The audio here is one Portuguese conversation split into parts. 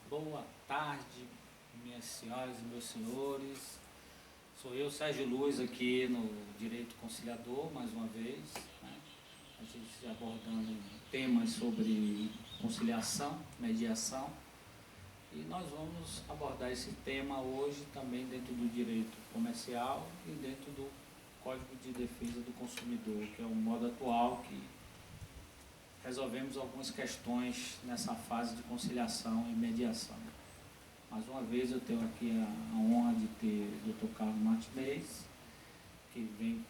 Boa tarde, minhas senhoras e meus senhores. Sou eu, Sérgio Luz, aqui no Direito Conciliador, mais uma vez, né? A gente abordando temas sobre conciliação, mediação, e nós vamos abordar esse tema hoje também dentro do direito comercial e dentro do Código de Defesa do Consumidor, que é um modo atual que resolvemos algumas questões nessa fase de conciliação e mediação. Mais uma vez eu tenho aqui a honra de ter o Dr. Carlos Martinez, que vem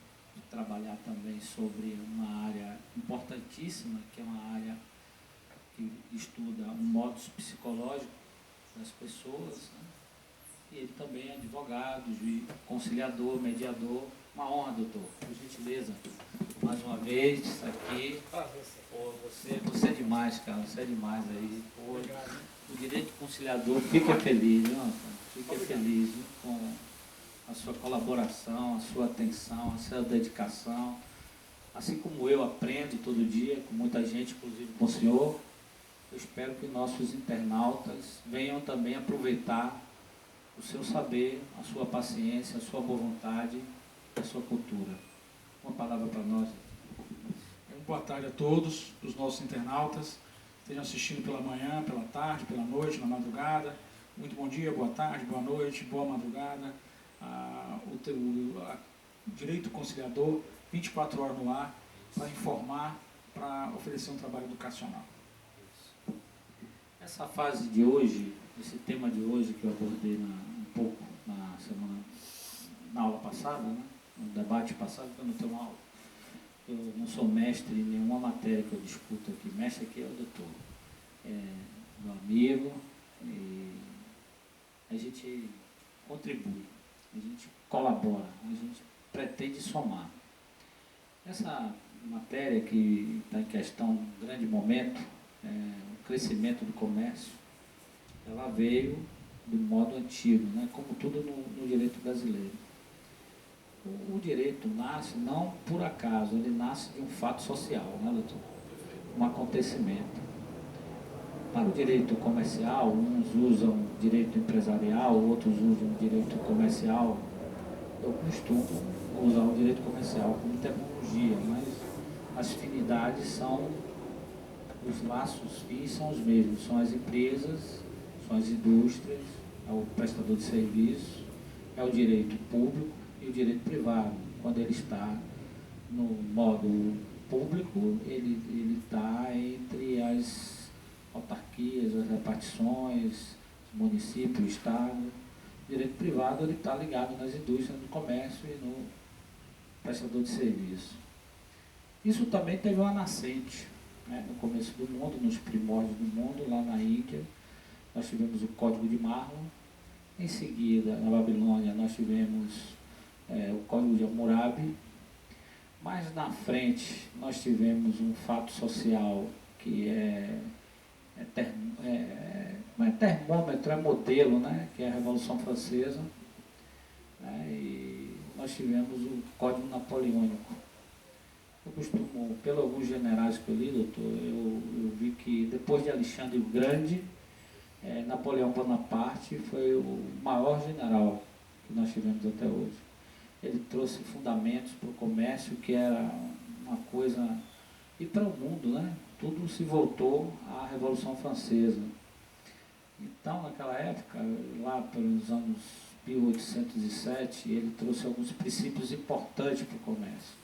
trabalhar também sobre uma área importantíssima, que é uma área que estuda o modus psicológico das pessoas, né? E ele também é advogado, juiz, conciliador, mediador. Uma honra, doutor, por gentileza, mais uma vez, estar aqui. Pô, você é demais, cara, você é demais aí. Pô, o direito conciliador fica feliz, viu? Fica feliz, viu? Com a sua colaboração, a sua atenção, a sua dedicação. Assim como eu aprendo todo dia, com muita gente, inclusive com o senhor, eu espero que nossos internautas venham também aproveitar o seu saber, a sua paciência, a sua boa vontade, a sua cultura. Uma palavra para nós. Boa tarde a todos os nossos internautas, estejam assistindo pela manhã, pela tarde, pela noite, na madrugada. Muito bom dia, boa tarde, boa noite, boa madrugada. O Direito Conciliador, 24 horas no ar, para informar, para oferecer um trabalho educacional. Essa fase de hoje, esse tema de hoje que eu abordei um pouco na aula passada, né? No debate passado, que eu não tenho aula. Eu não sou mestre em nenhuma matéria que eu discuto aqui. Mestre aqui é o doutor, meu amigo, e a gente contribui, a gente colabora, a gente pretende somar. Essa matéria que está em questão num grande momento, o crescimento do comércio, ela veio do modo antigo, né? Como tudo no direito brasileiro. O direito nasce não por acaso, ele nasce de um fato social, né, doutor? Um acontecimento. Para o direito comercial, uns usam direito empresarial, outros usam direito comercial. Eu costumo usar o direito comercial como terminologia, mas as finalidades são, os laços fins são os mesmos, são as empresas, são as indústrias, é o prestador de serviço, é o direito público e o direito privado. Quando ele está no modo público, ele está entre as autarquias, as repartições, os municípios, o Estado. O direito privado ele está ligado nas indústrias, no comércio e no prestador de serviço. Isso também teve uma nascente, né? No começo do mundo, nos primórdios do mundo, lá na Índia, nós tivemos o Código de Marlon. Em seguida, na Babilônia, nós tivemos o Código de Hammurabi. Mais na frente, nós tivemos um fato social que não é termômetro, é modelo, né? Que é a Revolução Francesa. Né? E nós tivemos o Código Napoleônico. Eu costumo, pelos alguns generais que eu li, doutor, eu vi que depois de Alexandre o Grande, Napoleão Bonaparte foi o maior general que nós tivemos até hoje. Ele trouxe fundamentos para o comércio, que era uma coisa... E para o mundo, né? Tudo se voltou à Revolução Francesa. Então, naquela época, lá pelos anos 1807, ele trouxe alguns princípios importantes para o comércio,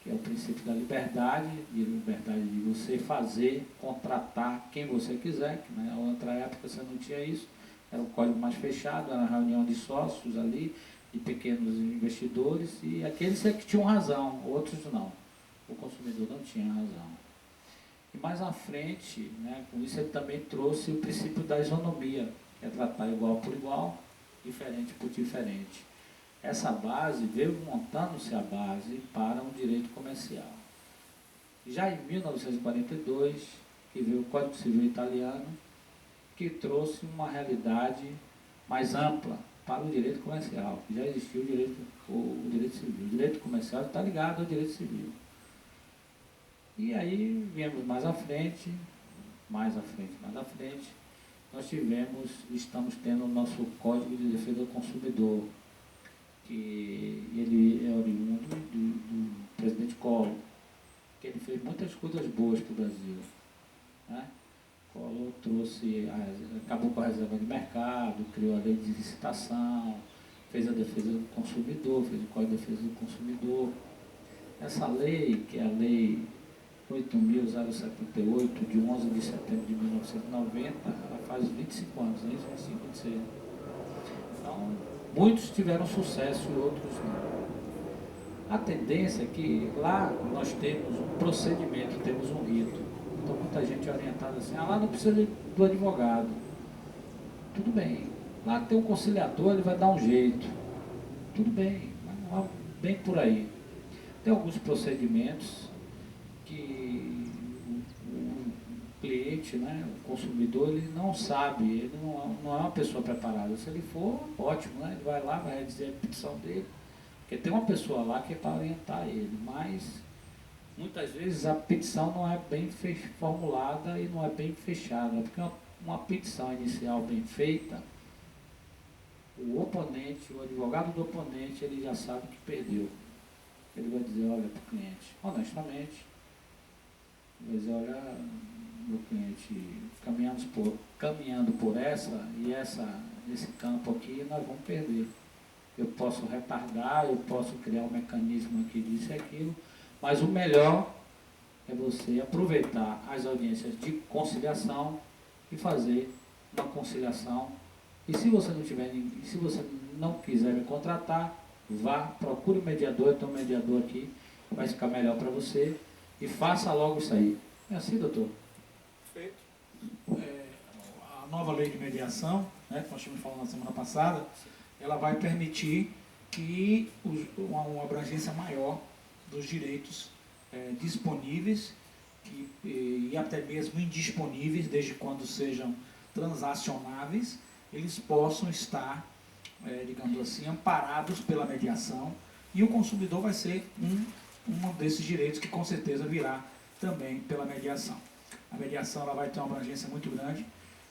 que é o princípio da liberdade de você fazer, contratar quem você quiser, que na outra época você não tinha isso, era um código mais fechado, era uma reunião de sócios ali, de pequenos investidores, e aqueles que tinham razão, outros não. O consumidor não tinha razão. E mais à frente, né, com isso ele também trouxe o princípio da isonomia, que é tratar igual por igual, diferente por diferente. Essa base veio montando-se a base para um direito comercial. Já em 1942, que veio o Código Civil Italiano, que trouxe uma realidade mais ampla para o direito comercial. Já existia o direito civil. O direito comercial está ligado ao direito civil. E aí viemos mais à frente, nós estamos tendo o nosso Código de Defesa do Consumidor, que ele é oriundo do presidente Collor, que ele fez muitas coisas boas para o Brasil, né? Collor acabou com a reserva de mercado, criou a lei de licitação, fez a defesa do consumidor, fez o Código de Defesa do Consumidor. Essa lei, que é a Lei 8.078, de 11 de setembro de 1990, ela faz 25 anos, é isso? 25, 26. Então, muitos tiveram sucesso e outros não. A tendência é que lá nós temos um procedimento, temos um rito. Então, muita gente é orientada assim, lá não precisa do advogado. Tudo bem. Lá tem um conciliador, ele vai dar um jeito. Tudo bem, mas não é bem por aí. Tem alguns procedimentos que o cliente, né, o consumidor, ele não sabe, ele não é uma pessoa preparada. Se ele for, ótimo, né? Ele vai lá, vai dizer a petição dele, porque tem uma pessoa lá que é para orientar ele, mas muitas vezes a petição não é bem formulada e não é bem fechada, porque uma petição inicial bem feita, o oponente, o advogado do oponente, ele já sabe que perdeu. Ele vai dizer, olha, para o cliente, honestamente, ele vai dizer, olha, meu cliente, caminhando por esse campo aqui, nós vamos perder. Eu posso retardar, eu posso criar um mecanismo aqui disso e aquilo, mas o melhor é você aproveitar as audiências de conciliação e fazer uma conciliação. E se você não quiser me contratar, vá, procure um mediador, tem um mediador aqui, vai ficar melhor para você, e faça logo isso aí. É assim, doutor? Perfeito. A nova lei de mediação, né, que nós tínhamos falado na semana passada, ela vai permitir que uma abrangência maior dos direitos disponíveis e até mesmo indisponíveis, desde quando sejam transacionáveis, eles possam estar, digamos assim, amparados pela mediação, e o consumidor vai ser um desses direitos que com certeza virá também pela mediação. A mediação ela vai ter uma abrangência muito grande,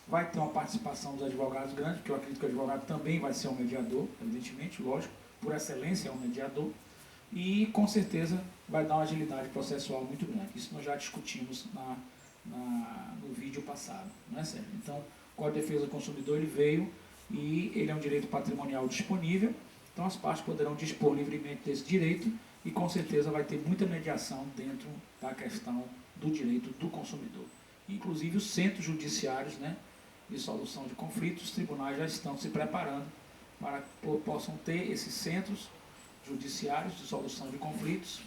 vai ter uma participação dos advogados grande, porque eu acredito que o advogado também vai ser um mediador, evidentemente, lógico, por excelência é um mediador, e com certeza vai dar uma agilidade processual muito grande. Isso nós já discutimos no vídeo passado, não é certo? Então, o Código de Defesa do Consumidor ele veio e ele é um direito patrimonial disponível, então as partes poderão dispor livremente desse direito e com certeza vai ter muita mediação dentro da questão do direito do consumidor. Inclusive os centros judiciários, né, de solução de conflitos, os tribunais já estão se preparando para que possam ter esses centros judiciários de solução de conflitos,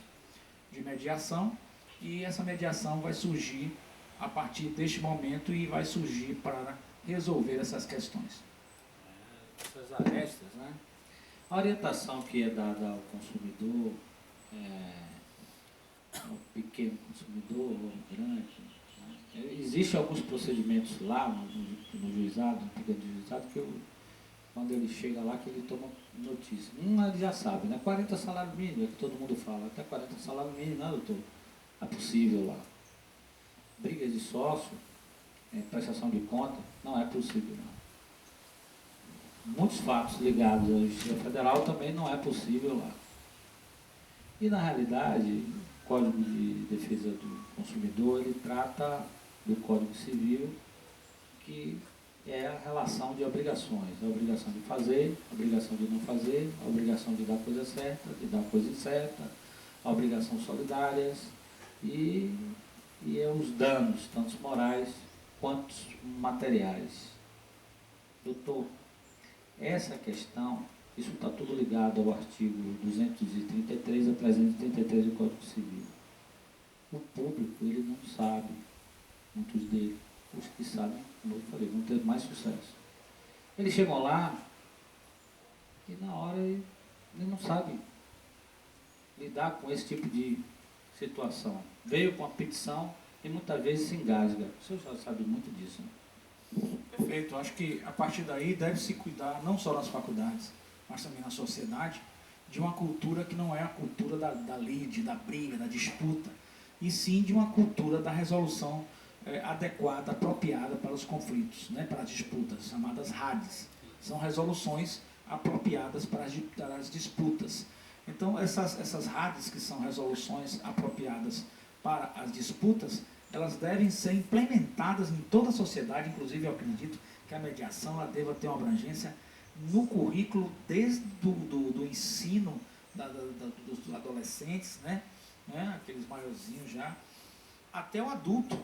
de mediação, e essa mediação vai surgir a partir deste momento e vai surgir para resolver essas questões. Essas arestas, né? A orientação que é dada ao consumidor, ao pequeno consumidor, ao grande, né? Existem alguns procedimentos lá no juizado, no pequeno juizado, que quando ele chega lá, que ele toma notícia. Ele já sabe, né? 40 salários mínimos, é que todo mundo fala, até 40 salários mínimos, né, doutor? É possível lá. Brigas de sócio, prestação de conta, não é possível, não. Muitos fatos ligados à Justiça Federal também não é possível lá. E, na realidade, o Código de Defesa do Consumidor, ele trata do Código Civil, que é a relação de obrigações. A obrigação de fazer, a obrigação de não fazer, a obrigação de dar coisa certa, de dar coisa incerta, a obrigação solidárias e os danos, tanto morais quanto materiais. Doutor, essa questão, isso está tudo ligado ao artigo 233 a 333 do Código Civil. O público, ele não sabe, muitos deles. Os que sabem, como eu falei, vão ter mais sucesso. Eles chegam lá e na hora ele não sabe lidar com esse tipo de situação. Veio com a petição e muitas vezes se engasga. O senhor já sabe muito disso, né? Perfeito. Acho que a partir daí deve-se cuidar, não só nas faculdades, mas também na sociedade, de uma cultura que não é a cultura da lide, da briga, da disputa, e sim de uma cultura da resolução adequada, apropriada para os conflitos, né, para as disputas, chamadas RADs. São resoluções apropriadas para as disputas. Então, essas RADs, que são resoluções apropriadas para as disputas, elas devem ser implementadas em toda a sociedade. Inclusive, eu acredito que a mediação ela deva ter uma abrangência no currículo desde do ensino dos adolescentes, né, aqueles maiorzinhos já, até o adulto,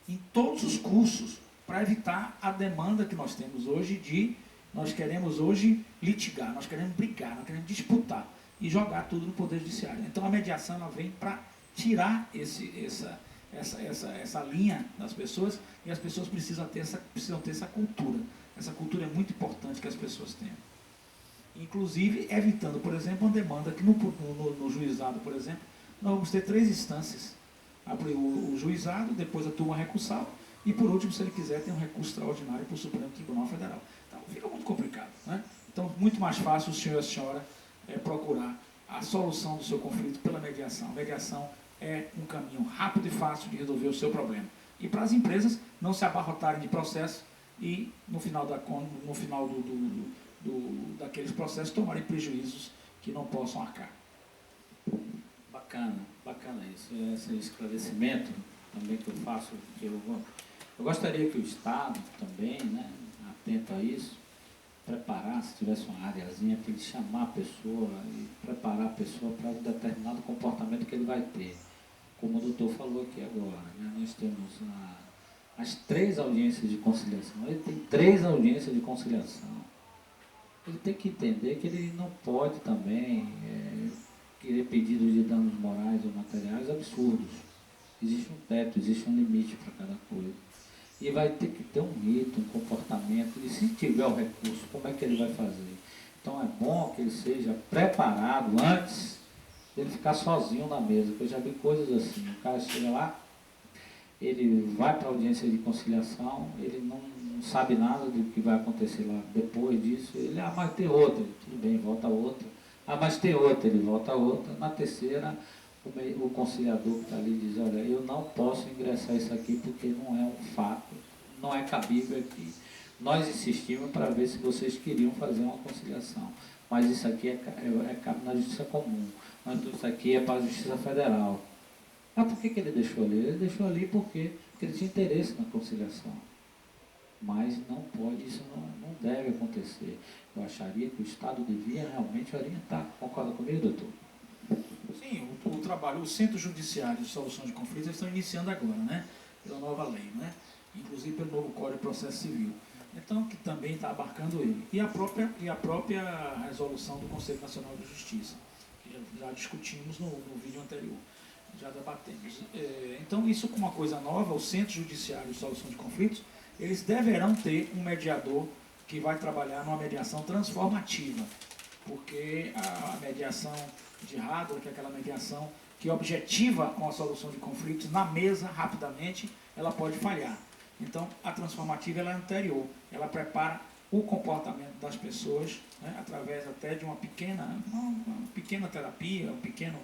em todos os cursos, para evitar a demanda que nós temos hoje nós queremos hoje litigar, nós queremos brigar, nós queremos disputar e jogar tudo no Poder Judiciário. Então a mediação ela vem para tirar essa linha das pessoas, e as pessoas precisam ter essa cultura. Essa cultura é muito importante que as pessoas tenham. Inclusive evitando, por exemplo, uma demanda que no juizado, por exemplo, nós vamos ter 3 instâncias. O juizado, depois a turma recursal, e por último, se ele quiser, tem um recurso extraordinário para o Supremo Tribunal Federal. Então fica muito complicado, né? Então, muito mais fácil o senhor e a senhora procurar a solução do seu conflito pela mediação. A mediação é um caminho rápido e fácil de resolver o seu problema. E para as empresas não se abarrotarem de processo e, no final daqueles processos, tomarem prejuízos que não possam arcar. Bacana isso. Esse esclarecimento também que eu faço, eu gostaria que o Estado também, né, atento a isso, preparar, se tivesse uma areazinha, para ele chamar a pessoa e preparar a pessoa para um determinado comportamento que ele vai ter. Como o doutor falou aqui agora, né, nós temos as 3 audiências de conciliação. Ele tem 3 audiências de conciliação. Ele tem que entender que ele não pode também querer pedidos de danos morais ou materiais absurdos. Existe um teto, existe um limite para cada coisa. E vai ter que ter um rito, um comportamento, e se tiver o recurso, como é que ele vai fazer? Então é bom que ele seja preparado antes dele ficar sozinho na mesa, porque eu já vi coisas assim, o cara chega lá, ele vai para a audiência de conciliação, ele não sabe nada do que vai acontecer lá depois disso, ele, mas tem outra, tudo bem, volta outra, mas tem outra, ele volta a outra, na terceira, o conciliador que está ali diz, olha, eu não posso ingressar isso aqui porque não é um fato, não é cabível aqui. Nós insistimos para ver se vocês queriam fazer uma conciliação, mas isso aqui cabe na justiça comum, mas isso aqui é para a justiça federal. Mas por que ele deixou ali? Ele deixou ali porque ele tinha interesse na conciliação. Mas não pode, isso não deve acontecer. Eu acharia que o Estado devia realmente orientar. Concorda comigo, doutor? Sim, o trabalho, o Centro Judiciário de Solução de Conflitos, eles estão iniciando agora, né? Pela nova lei, né? Inclusive pelo novo Código de Processo Civil. Então, que também está abarcando ele. E a própria resolução do Conselho Nacional de Justiça, que já discutimos no vídeo anterior, já debatemos. Então, isso como uma coisa nova, o Centro Judiciário de Solução de Conflitos, eles deverão ter um mediador que vai trabalhar numa mediação transformativa, porque a mediação de hardware, que é aquela mediação que objetiva com a solução de conflitos na mesa, rapidamente, ela pode falhar. Então, a transformativa ela é anterior, ela prepara o comportamento das pessoas, né, através até de uma pequena terapia, um pequeno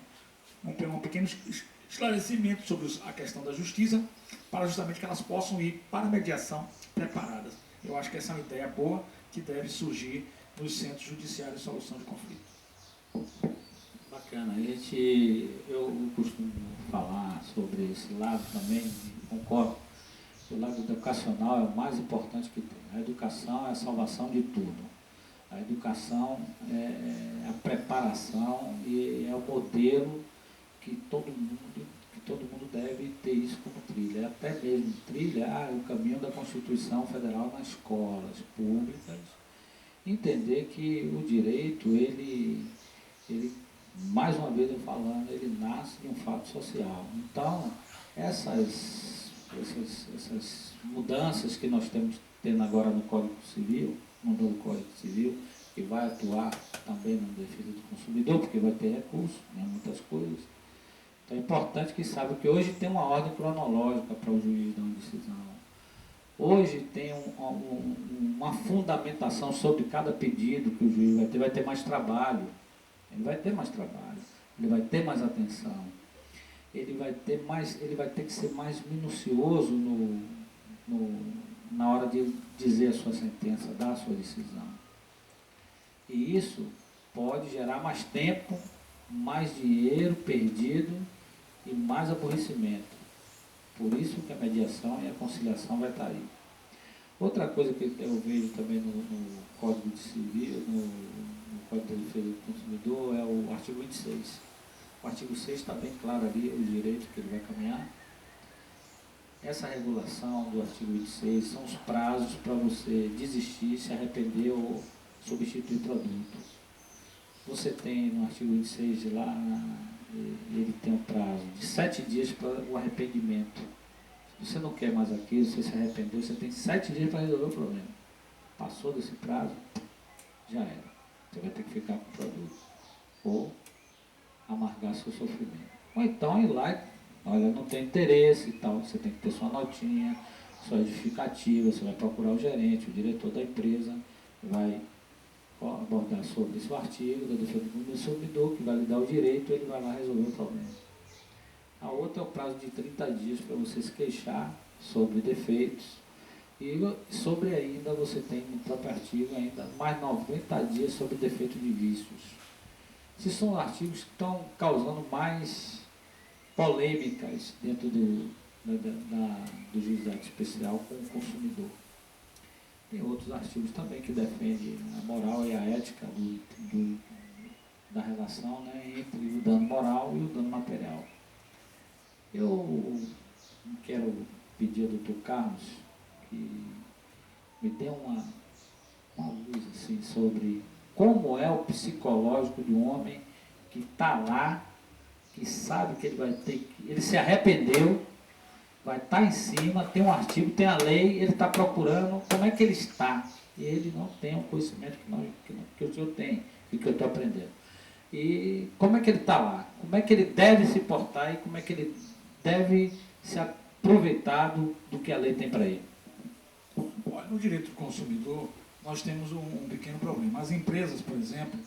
esclarecimento sobre a questão da justiça, para justamente que elas possam ir para a mediação preparadas. Eu acho que essa é uma ideia boa que deve surgir nos centros judiciários de solução de conflito. Bacana. Eu costumo falar sobre esse lado também, concordo. O lado educacional é o mais importante que tem. A educação é a salvação de tudo. A educação é a preparação e é o modelo que todo mundo deve ter isso como trilha. Até mesmo trilha, o caminho da Constituição Federal nas escolas públicas. Entender que o direito, ele mais uma vez eu falando, ele nasce de um fato social. Então, essas mudanças que nós estamos tendo agora no Código Civil, no novo Código Civil, que vai atuar também na defesa do consumidor, porque vai ter recurso, né, muitas coisas. Então é importante que saiba que hoje tem uma ordem cronológica para o juiz dar uma decisão. Hoje tem uma fundamentação sobre cada pedido que o juiz vai ter mais trabalho. Ele vai ter mais trabalho, ele vai ter mais atenção. ele vai ter que ser mais minucioso na hora de dizer a sua sentença, dar a sua decisão. E isso pode gerar mais tempo, mais dinheiro perdido e mais aborrecimento. Por isso que a mediação e a conciliação vai estar aí. Outra coisa que eu vejo também no Código de Civil, no Código de Defesa do Consumidor, é o artigo 26. O artigo 6 está bem claro ali, o direito que ele vai caminhar. Essa regulação do artigo 26 são os prazos para você desistir, se arrepender ou substituir produto. Você tem no artigo 26 de lá, ele tem um prazo de 7 dias para o arrependimento. Se você não quer mais aquilo, você se arrependeu, você tem 7 dias para resolver o problema. Passou desse prazo, já era. Você vai ter que ficar com o produto. Ou amargar seu sofrimento. Ou então ir lá e, olha, não tem interesse e tal, você tem que ter sua notinha, sua justificativa, você vai procurar o gerente, o diretor da empresa, vai abordar sobre esse artigo da defesa do consumidor, que vai lhe dar o direito, ele vai lá resolver o problema. A outra é o prazo de 30 dias para você se queixar sobre defeitos, e sobre ainda você tem no próprio artigo ainda mais 90 dias sobre defeito de vícios. Esses são artigos que estão causando mais polêmicas dentro do juizado especial com o consumidor. Tem outros artigos também que defendem a moral e a ética da relação, né, entre o dano moral e o dano material. Eu quero pedir ao Dr. Carlos que me dê uma luz assim, sobre como é o psicológico de um homem que está lá, que sabe que ele vai ter que... Ele se arrependeu, vai estar em cima, tem um artigo, tem a lei, ele está procurando como é que ele está. E ele não tem o conhecimento que o senhor tem e que eu estou aprendendo. E como é que ele está lá? Como é que ele deve se portar e como é que ele deve se aproveitar do que a lei tem para ele? Olha, no direito do consumidor, nós temos um pequeno problema. As empresas, por exemplo,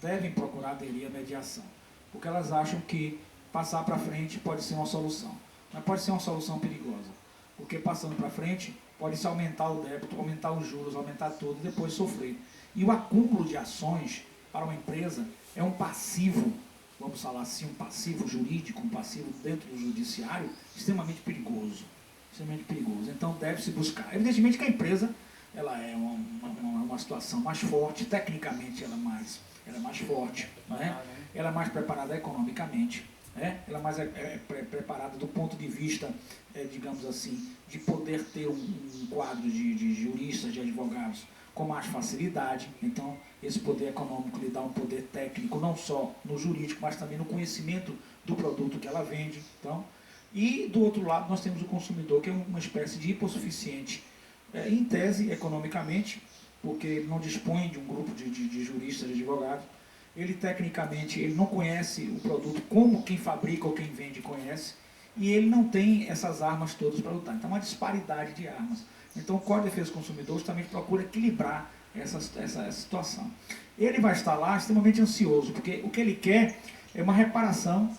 devem procurar aderir à mediação, porque elas acham que passar para frente pode ser uma solução. Mas pode ser uma solução perigosa, porque passando para frente pode-se aumentar o débito, aumentar os juros, aumentar tudo e depois sofrer. E o acúmulo de ações para uma empresa é um passivo, vamos falar assim, um passivo jurídico, um passivo dentro do judiciário, extremamente perigoso. Extremamente perigoso. Então deve-se buscar. Evidentemente que a empresa ela é uma situação mais forte, tecnicamente ela é mais forte, não é? Ela é mais preparada economicamente, ela é mais preparada do ponto de vista, digamos assim, de poder ter um quadro de juristas, de advogados com mais facilidade. Então, esse poder econômico lhe dá um poder técnico, não só no jurídico, mas também no conhecimento do produto que ela vende. Então, e do outro lado, nós temos o consumidor, que é uma espécie de hipossuficiente, em tese, economicamente, porque ele não dispõe de um grupo de juristas, de advogados. Ele, tecnicamente, ele não conhece o produto como quem fabrica ou quem vende conhece, e ele não tem essas armas todas para lutar. Então, é uma disparidade de armas. Então, o Código de Defesa do Consumidor justamente procura equilibrar essa situação. Ele vai estar lá extremamente ansioso, porque o que ele quer é uma reparação,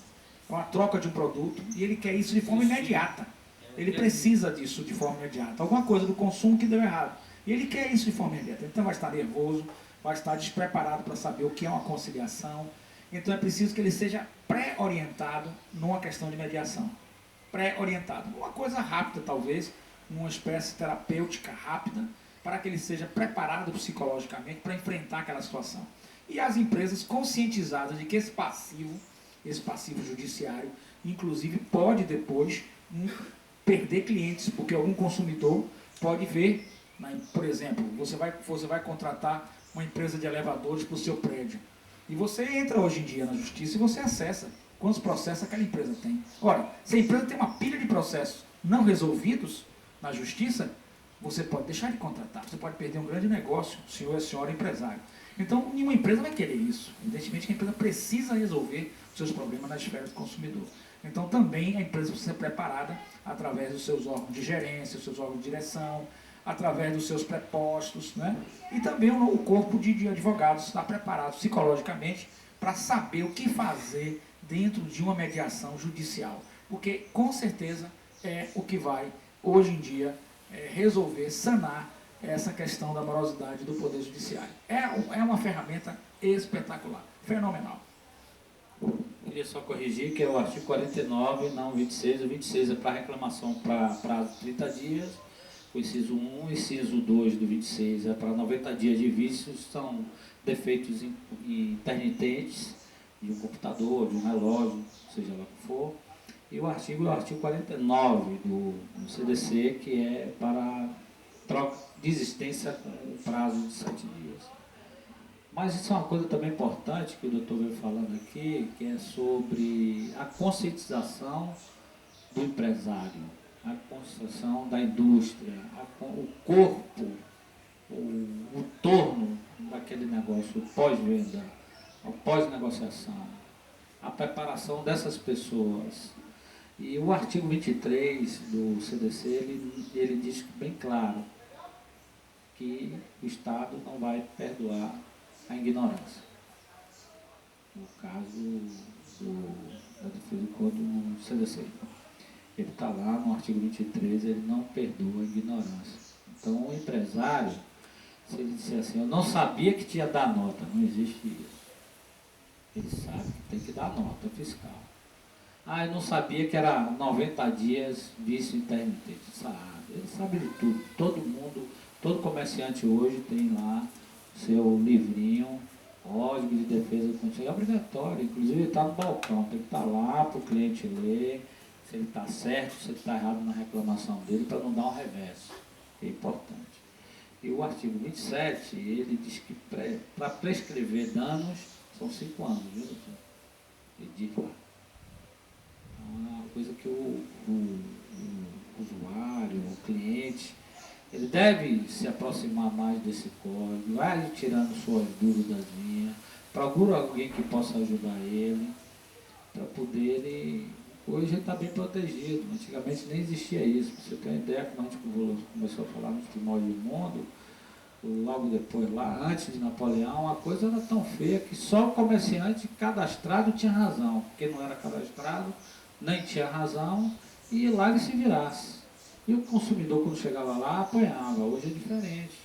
uma troca de um produto, e ele quer isso de forma imediata. Ele precisa disso de forma imediata. Alguma coisa do consumo que deu errado. E ele quer isso de forma imediata. Então vai estar nervoso, vai estar despreparado para saber o que é uma conciliação. Então é preciso que ele seja pré-orientado numa questão de mediação. Pré-orientado. Uma coisa rápida, talvez, uma espécie terapêutica rápida, para que ele seja preparado psicologicamente para enfrentar aquela situação. E as empresas conscientizadas de que esse passivo judiciário, inclusive, pode depois perder clientes, porque algum consumidor pode ver, por exemplo, você vai contratar uma empresa de elevadores para o seu prédio, e você entra hoje em dia na justiça e você acessa quantos processos aquela empresa tem. Ora, se a empresa tem uma pilha de processos não resolvidos na justiça, você pode deixar de contratar, você pode perder um grande negócio, senhor e a senhora empresário. Então, nenhuma empresa vai querer isso. Evidentemente que a empresa precisa resolver os seus problemas na esfera do consumidor. Então, também a empresa precisa ser preparada através dos seus órgãos de gerência, dos seus órgãos de direção, através dos seus prepostos, né? E também o corpo de advogados está preparado psicologicamente para saber o que fazer dentro de uma mediação judicial. porque com certeza é o que vai, hoje em dia, resolver, sanar essa questão da morosidade do Poder Judiciário. É uma ferramenta espetacular, fenomenal. Queria só corrigir que é o artigo 49, não 26. O 26 é para reclamação para prazo de 30 dias. O inciso 1, o inciso 2 do 26 é para 90 dias de vícios, são defeitos intermitentes de um computador, de um relógio, seja lá o que for. E o artigo 49 do CDC, que é para troca de existência com prazo de 7 dias. Mas isso é uma coisa também importante que o doutor veio falando aqui, que é sobre a conscientização do empresário, a conscientização da indústria, o corpo, o torno daquele negócio, o pós-venda, a pós-negociação, a preparação dessas pessoas. E o artigo 23 do CDC, ele diz bem claro que o Estado não vai perdoar a ignorância. No caso da defesa do Código do CDC. Ele está lá no artigo 23, ele não perdoa a ignorância. Então, o empresário, se ele disser assim, eu não sabia que tinha que dar nota, não existe isso. Ele sabe que tem que dar nota fiscal. Ah, eu não sabia que era 90 dias vício intermitente. Sabe, ele sabe de tudo. Todo mundo, todo comerciante hoje tem lá seu livrinho, Código de Defesa do Consumidor. É obrigatório, inclusive ele está no balcão, tem que estar lá para o cliente ler, se ele está certo, se ele está errado na reclamação dele, para não dar um reverso. É importante. E o artigo 27, ele diz que para prescrever danos são 5 anos, viu, doutor? Ele diz lá. Então, é uma coisa que o usuário, o cliente, ele deve se aproximar mais desse código, vai tirando suas dúvidas, procura alguém que possa ajudar ele, para poder ele... Hoje ele está bem protegido, antigamente nem existia isso. Para você ter uma ideia, quando a gente começou a falar nos primórdios do mundo, logo depois, lá antes de Napoleão, a coisa era tão feia que só o comerciante cadastrado tinha razão, porque não era cadastrado, nem tinha razão, e lá ele se virasse. E o consumidor, quando chegava lá, apanhava. Hoje é diferente.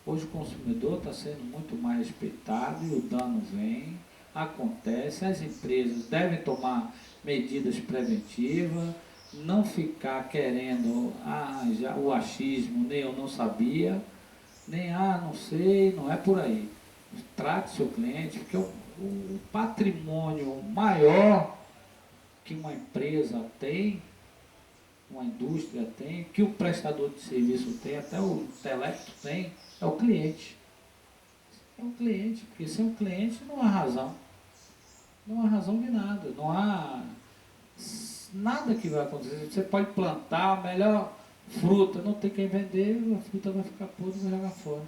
Hoje o consumidor está sendo muito mais respeitado e o dano vem, acontece. As empresas devem tomar medidas preventivas, não ficar querendo arranjar o achismo, nem eu não sabia, nem não sei, não é por aí. Trate seu cliente, porque o patrimônio maior que uma empresa tem, uma indústria tem, que o prestador de serviço tem, até o intelecto tem, é o cliente. É o cliente, porque sem o cliente não há razão. Não há razão de nada, não há nada que vai acontecer. Você pode plantar a melhor fruta, não tem quem vender, a fruta vai ficar podre e vai jogar fora.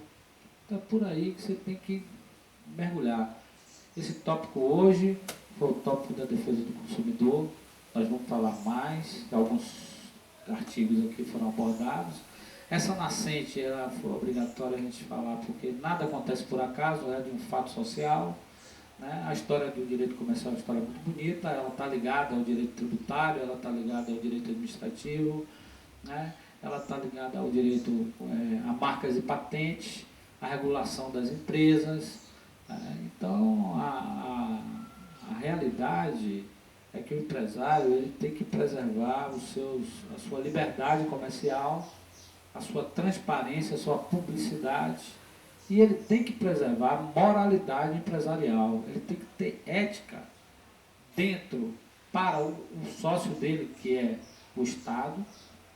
Então é por aí que você tem que mergulhar. Esse tópico hoje foi o tópico da defesa do consumidor. Nós vamos falar mais, alguns artigos aqui foram abordados. Essa nascente ela foi obrigatória a gente falar, porque nada acontece por acaso, é de um fato social. Né? A história do direito comercial é uma história muito bonita, ela está ligada ao direito tributário, ela está ligada ao direito administrativo, né? Ela está ligada ao direito a marcas e patentes, à regulação das empresas. Então, a realidade é que o empresário ele tem que preservar a sua liberdade comercial, a sua transparência, a sua publicidade, e ele tem que preservar a moralidade empresarial, ele tem que ter ética dentro para o sócio dele, que é o Estado,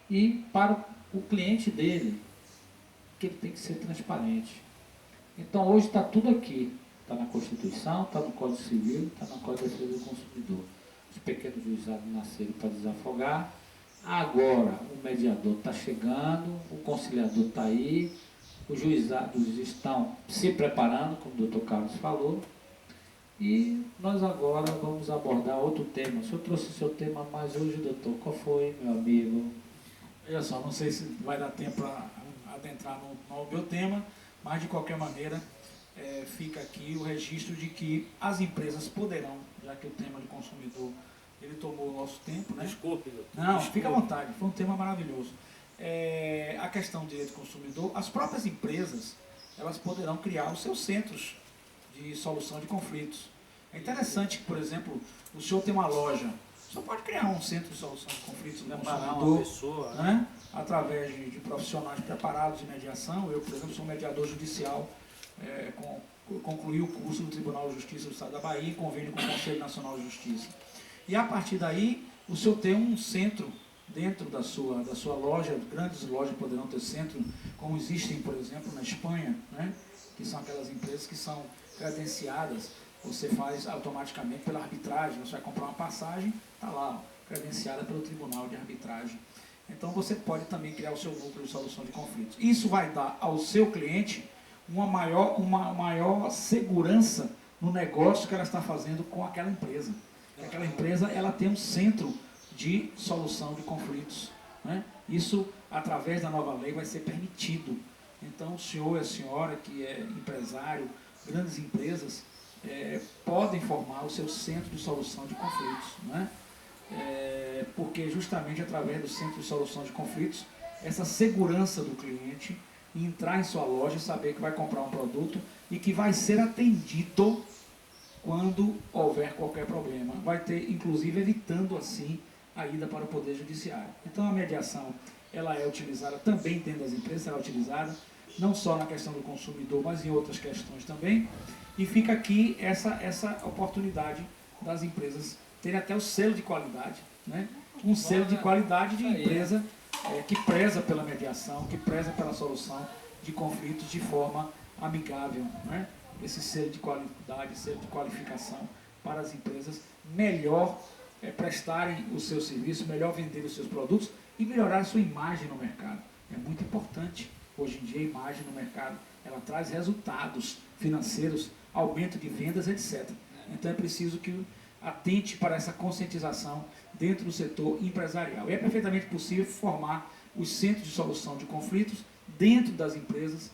e para o cliente dele, que ele tem que ser transparente. Então hoje está tudo aqui, está na Constituição, está no Código Civil, está no Código de Defesa do Consumidor. Os pequenos juizados nasceram para desafogar, agora o mediador está chegando, o conciliador está aí, os juizados estão se preparando, como o doutor Carlos falou, e nós agora vamos abordar outro tema. O senhor trouxe o seu tema, mas hoje, doutor, qual foi, meu amigo? Olha só, não sei se vai dar tempo para adentrar no meu tema, mas de qualquer maneira fica aqui o registro de que as empresas poderão, já que o tema do consumidor ele tomou o nosso tempo, né? Desculpe, doutor. Não, Desculpe. fica à vontade, foi um tema maravilhoso. A questão do direito do consumidor, as próprias empresas, elas poderão criar os seus centros de solução de conflitos. É interessante que, por exemplo, o senhor tem uma loja, o senhor pode criar um centro de solução de conflitos do Preparar uma consumidor, pessoa, né? Através de profissionais preparados de mediação. Eu, por exemplo, sou mediador judicial, concluí o curso do Tribunal de Justiça do Estado da Bahia em convênio com o Conselho Nacional de Justiça. E a partir daí, o senhor tem um centro dentro da sua loja, grandes lojas poderão ter centro, como existem, por exemplo, na Espanha, né? Que são aquelas empresas que são credenciadas, você faz automaticamente pela arbitragem, você vai comprar uma passagem, está lá, credenciada pelo Tribunal de Arbitragem. Então você pode também criar o seu núcleo de solução de conflitos. Isso vai dar ao seu cliente uma maior segurança no negócio que ela está fazendo com aquela empresa. Aquela empresa, ela tem um centro de solução de conflitos, né? Isso, através da nova lei, vai ser permitido. Então, o senhor e a senhora, que é empresário, grandes empresas, podem formar o seu centro de solução de conflitos, né? Porque justamente através do centro de solução de conflitos, essa segurança do cliente em entrar em sua loja e saber que vai comprar um produto e que vai ser atendido quando houver qualquer problema. Vai ter, inclusive, evitando assim a ida para o Poder Judiciário. Então a mediação, ela é utilizada também dentro das empresas, ela é utilizada não só na questão do consumidor, mas em outras questões também. E fica aqui essa oportunidade das empresas terem até o selo de qualidade, né? Um selo de qualidade de empresa que preza pela mediação, que preza pela solução de conflitos de forma amigável, né? Esse selo de qualidade, selo de qualificação para as empresas melhor prestarem o seu serviço, melhor vender os seus produtos e melhorar a sua imagem no mercado. É muito importante, hoje em dia, a imagem no mercado, ela traz resultados financeiros, aumento de vendas, etc. Então é preciso que atente para essa conscientização dentro do setor empresarial. E é perfeitamente possível formar os centros de solução de conflitos dentro das empresas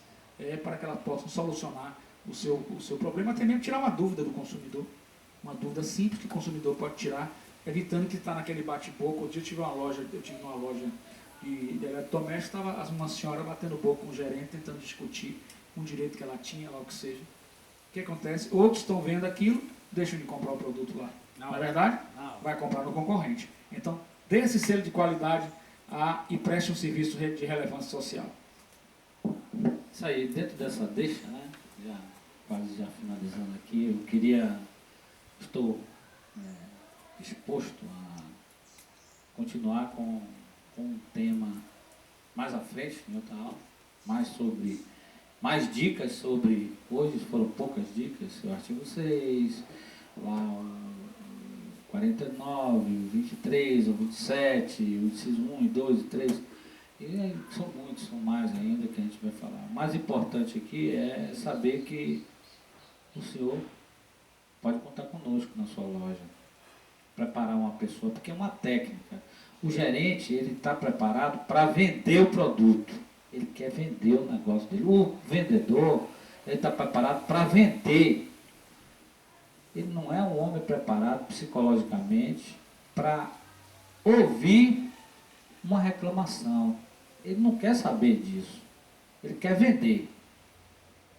para que elas possam solucionar o seu problema, até mesmo tirar uma dúvida do consumidor, uma dúvida simples que o consumidor pode tirar, evitando que está naquele bate-boca. Eu tive uma loja de eletrodoméstico, estava uma senhora batendo boca com o gerente, tentando discutir um direito que ela tinha, lá o que seja. O que acontece? Outros estão vendo aquilo, deixam de comprar o produto lá. Não é verdade? Não. Vai comprar no concorrente. Então, dê esse selo de qualidade e preste um serviço de relevância social. Isso aí, dentro dessa deixa, né? Quase já finalizando aqui, estou disposto a continuar com um tema mais à frente, em outra aula, mais dicas sobre, hoje foram poucas dicas, o artigo 6, lá 49, 23, o 27, o inciso 1 e 2 e 3, e são muitos, são mais ainda que a gente vai falar. O mais importante aqui é saber que o senhor pode contar conosco na sua loja, preparar uma pessoa, porque é uma técnica. O gerente, ele está preparado para vender o produto, ele quer vender o negócio dele. O vendedor, ele está preparado para vender. Ele não é um homem preparado psicologicamente para ouvir uma reclamação. Ele não quer saber disso, ele quer vender.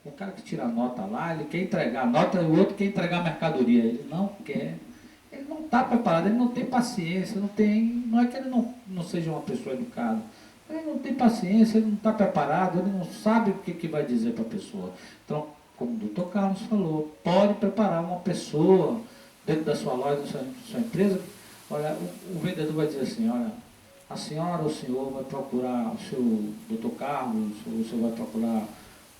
O cara que tira a nota lá, ele quer entregar a nota e o outro quer entregar a mercadoria. Ele não quer, ele não está preparado, ele não tem paciência, não é que ele não seja uma pessoa educada, ele não tem paciência, ele não está preparado, ele não sabe o que vai dizer para a pessoa. Então, como o doutor Carlos falou, pode preparar uma pessoa dentro da sua loja, da sua empresa. Olha, o vendedor vai dizer assim, olha, a senhora ou o senhor vai procurar o seu doutor Carlos, ou o senhor vai procurar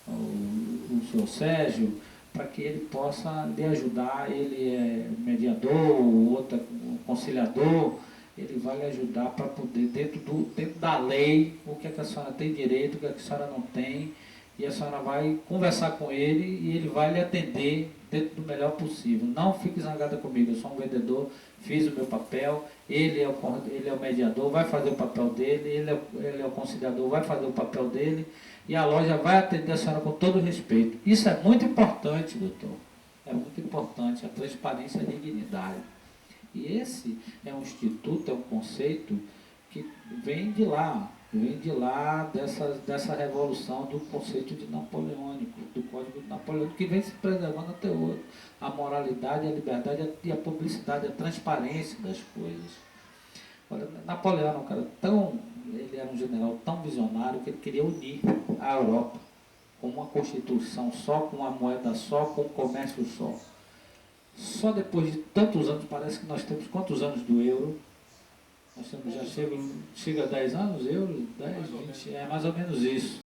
o senhor Sérgio, para que ele possa lhe ajudar. Ele é mediador, o outro é conciliador, ele vai lhe ajudar para poder, dentro da lei, o que é que a senhora tem direito, o que é que a senhora não tem, e a senhora vai conversar com ele e ele vai lhe atender dentro do melhor possível. Não fique zangada comigo, eu sou um vendedor, fiz o meu papel, ele é o mediador, vai fazer o papel dele, ele é o conciliador, vai fazer o papel dele, e a loja vai atender a senhora com todo respeito. Isso é muito importante, doutor. É muito importante, a transparência e a dignidade. E esse é um instituto, é um conceito que vem de lá dessa revolução do conceito de napoleônico, do Código Napoleônico, que vem se preservando até hoje. A moralidade, a liberdade e a publicidade, a transparência das coisas. Olha, Napoleão era um cara ele era um general tão visionário que ele queria unir a Europa com uma constituição só, com uma moeda só, com um comércio só. Só depois de tantos anos, parece que nós temos quantos anos do euro? Nós temos, já chega a 10 anos, euro, 10, 20, é mais ou menos isso.